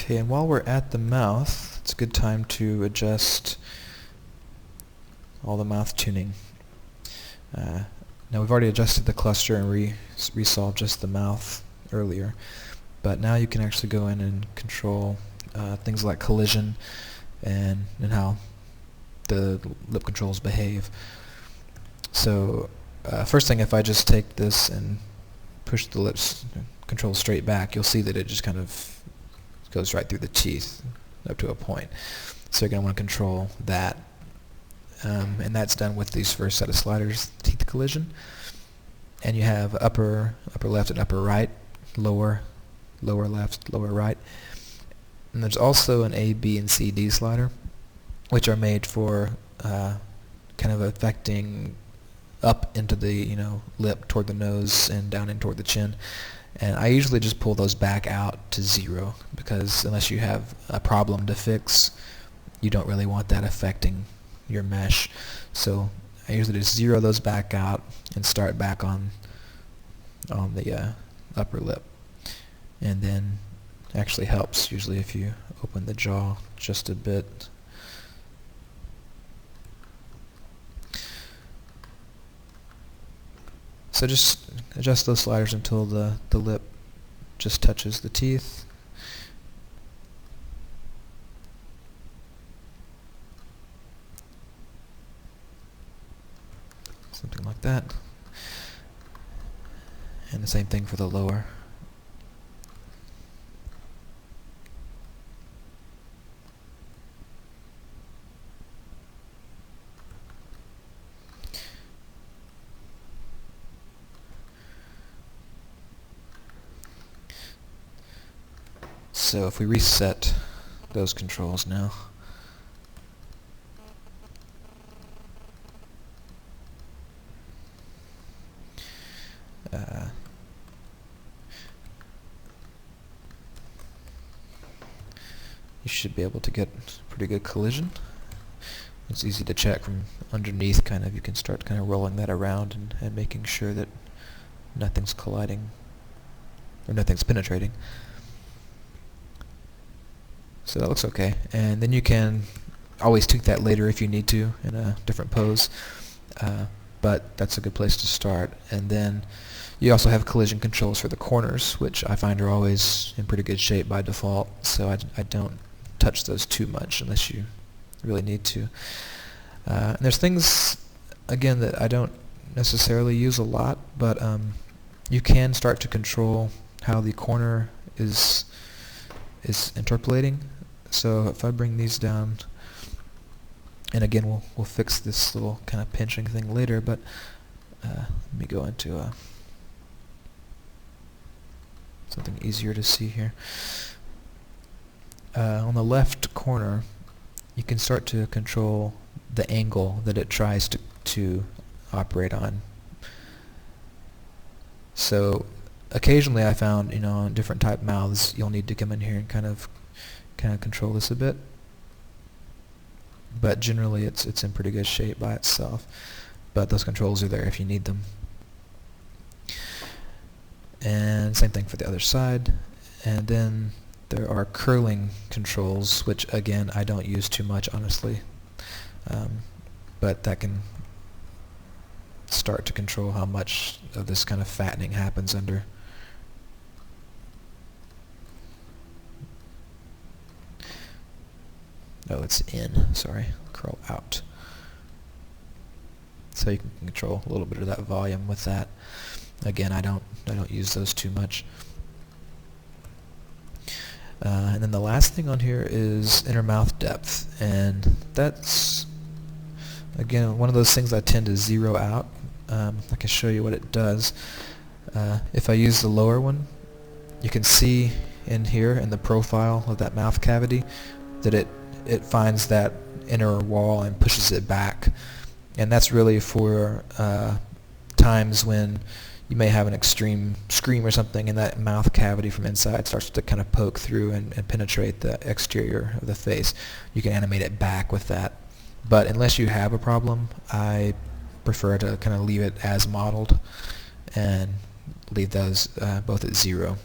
Okay, and while we're at the mouth, it's a good time to adjust all the mouth tuning. Now we've already adjusted the cluster and resolved just the mouth earlier, but now you can actually go in and control things like collision and how the lip controls behave. So first thing, if I just take this and push the lips control straight back, you'll see that it just kind of goes right through the teeth up to a point. So you're going to want to control that. And that's done with these first set of sliders, teeth collision. And you have upper left and upper right, lower left, lower right. And there's also an A, B, and C, D slider, which are made for kind of affecting up into the lip toward the nose and down in toward the chin. And I usually just pull those back out to 0, because unless you have a problem to fix, you don't really want that affecting your mesh. So I usually just 0 those back out and start back on the upper lip. And then actually helps usually if you open the jaw just a bit. So just adjust those sliders until the lip just touches the teeth. Something like that. And the same thing for the lower. So if we reset those controls now, you should be able to get pretty good collision. It's easy to check from underneath, kind of. You can start kind of rolling that around and making sure that nothing's colliding or nothing's penetrating. So that looks okay. And then you can always tweak that later if you need to in a different pose. But that's a good place to start. And then you also have collision controls for the corners, which I find are always in pretty good shape by default. So I don't touch those too much unless you really need to. And there's things, again, that I don't necessarily use a lot, but you can start to control how the corner is interpolating. So if I bring these down, and again we'll fix this little kind of pinching thing later, but let me go into something easier to see here. On the left corner, you can start to control the angle that it tries to operate on. So occasionally I found, on different type mouths, you'll need to come in here and kind of control this a bit. But generally it's in pretty good shape by itself. But those controls are there if you need them. And same thing for the other side. And then there are curling controls, which again I don't use too much, honestly. But that can start to control how much of this kind of fattening happens under. Oh, it's in, sorry, curl out. So you can control a little bit of that volume with that. Again, I don't use those too much. And then the last thing on here is inner mouth depth, and that's again one of those things I tend to 0 out. I can show you what it does. If I use the lower one, you can see in here in the profile of that mouth cavity that it finds that inner wall and pushes it back, and that's really for times when you may have an extreme scream or something, and that mouth cavity from inside starts to kind of poke through and penetrate the exterior of the face. You can animate it back with that. But unless you have a problem, I prefer to kind of leave it as modeled and leave those both at 0.